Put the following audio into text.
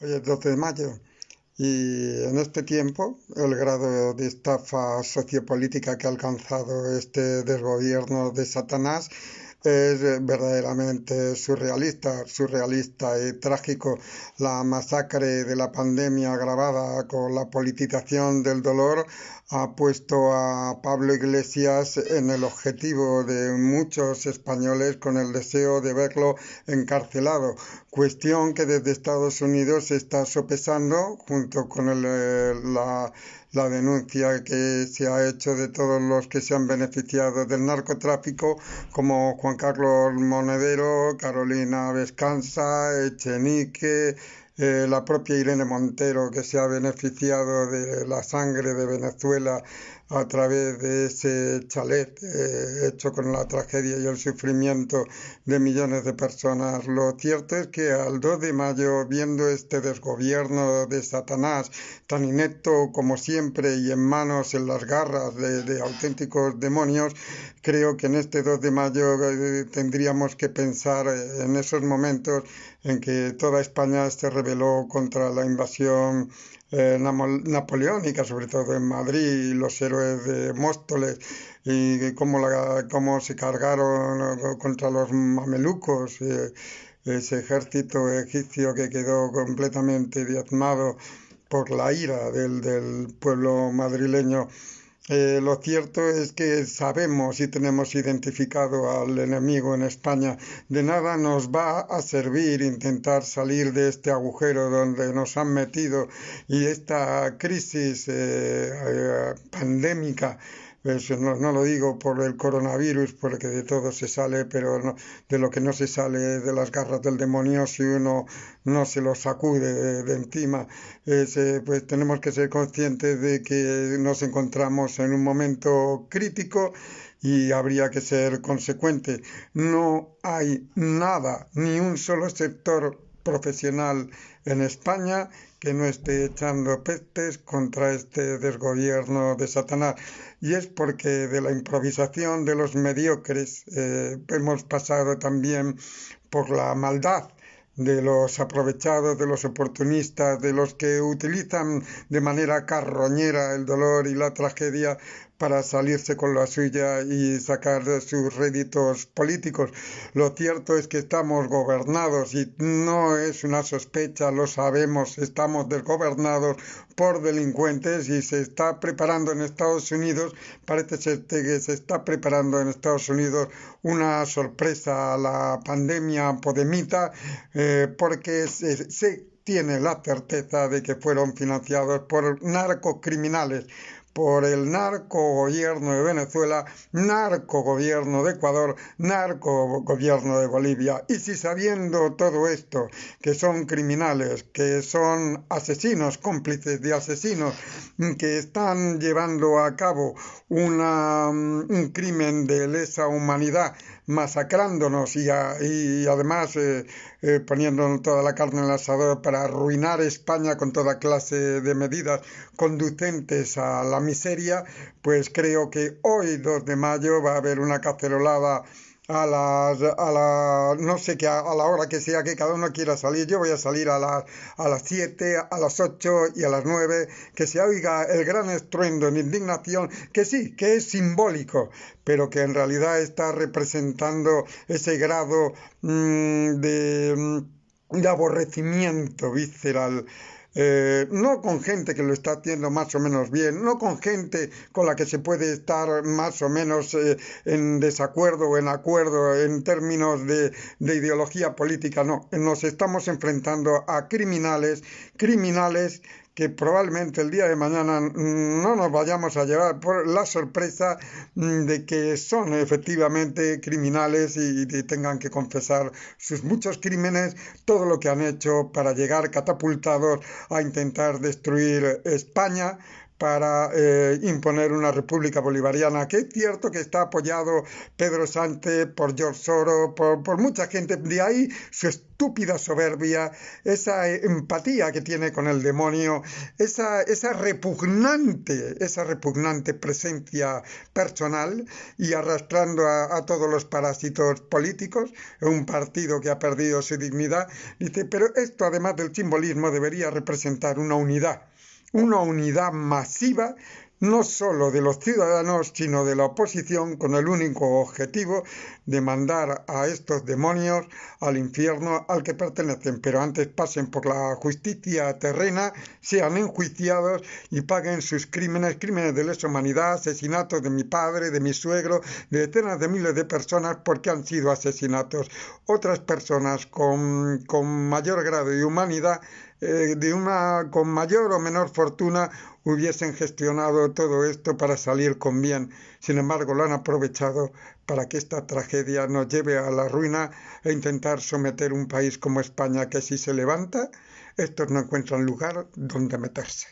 Hoy es 12 de mayo y en este tiempo el grado de estafa sociopolítica que ha alcanzado este desgobierno de Satanás es verdaderamente surrealista y trágico. La masacre de la pandemia agravada con la politización del dolor ha puesto a Pablo Iglesias en el objetivo de muchos españoles con el deseo de verlo encarcelado, cuestión que desde Estados Unidos se está sopesando junto con la denuncia que se ha hecho de todos los que se han beneficiado del narcotráfico, como Juan Carlos Monedero, Carolina Vescanza, Echenique, la propia Irene Montero, que se ha beneficiado de la sangre de Venezuela a través de ese chalet hecho con la tragedia y el sufrimiento de millones de personas. Lo cierto es que al 2 de mayo, viendo este desgobierno de Satanás, tan inepto como siempre y en manos, en las garras de auténticos demonios, creo que en este 2 de mayo tendríamos que pensar en esos momentos en que toda España se rebeló contra la invasión napoleónica, sobre todo en Madrid, los héroes de Móstoles, y cómo se cargaron contra los mamelucos, ese ejército egipcio que quedó completamente diezmado por la ira del pueblo madrileño. Lo cierto es que sabemos y tenemos identificado al enemigo en España. De nada nos va a servir intentar salir de este agujero donde nos han metido, y esta crisis pandémica. Pues no lo digo por el coronavirus, porque de todo se sale, pero de lo que no se sale es de las garras del demonio si uno no se lo sacude de encima. Pues tenemos que ser conscientes de que nos encontramos en un momento crítico y habría que ser consecuente. No hay nada, ni un solo sector profesional en España que no esté echando pestes contra este desgobierno de Satanás. Y es porque de la improvisación de los mediocres hemos pasado también por la maldad de los aprovechados, de los oportunistas, de los que utilizan de manera carroñera el dolor y la tragedia para salirse con la suya y sacar sus réditos políticos. Lo cierto es que estamos gobernados, y no es una sospecha, lo sabemos, estamos desgobernados por delincuentes, y se está preparando en Estados Unidos, parece ser que se está preparando en Estados Unidos una sorpresa a la pandemia podemita, porque se tiene la certeza de que fueron financiados por narcocriminales, por el narcogobierno de Venezuela, narcogobierno de Ecuador, narcogobierno de Bolivia. Y si sabiendo todo esto, que son criminales, que son asesinos, cómplices de asesinos, que están llevando a cabo un crimen de lesa humanidad, masacrándonos y además poniendo toda la carne en el asador para arruinar España con toda clase de medidas conducentes a la miseria, pues creo que hoy 2 de mayo va a haber una cacerolada no sé qué, a la hora que sea que cada uno quiera salir. Yo voy a salir a las 7, a las 8 y a las 9, que se oiga el gran estruendo en indignación, que sí, que es simbólico, pero que en realidad está representando ese grado de aborrecimiento visceral, no con gente que lo está haciendo más o menos bien, no con gente con la que se puede estar más o menos en desacuerdo o en acuerdo en términos de ideología política, no, nos estamos enfrentando a criminales que probablemente el día de mañana no nos vayamos a llevar por la sorpresa de que son efectivamente criminales y tengan que confesar sus muchos crímenes, todo lo que han hecho para llegar catapultados a intentar destruir España, para imponer una república bolivariana, que es cierto que está apoyado Pedro Sánchez por George Soros, por mucha gente, de ahí su estúpida soberbia, esa empatía que tiene con el demonio, esa repugnante presencia personal y arrastrando a todos los parásitos políticos, un partido que ha perdido su dignidad. Dice, pero esto además del simbolismo debería representar una unidad masiva, no solo de los ciudadanos, sino de la oposición, con el único objetivo de mandar a estos demonios al infierno al que pertenecen, pero antes pasen por la justicia terrena, sean enjuiciados y paguen sus crímenes de lesa humanidad, asesinatos de mi padre, de mi suegro, de decenas de miles de personas porque han sido asesinatos. Otras personas con mayor grado de humanidad, con mayor o menor fortuna, hubiesen gestionado todo esto para salir con bien. Sin embargo, lo han aprovechado para que esta tragedia nos lleve a la ruina e intentar someter un país como España, que si se levanta, estos no encuentran lugar donde meterse.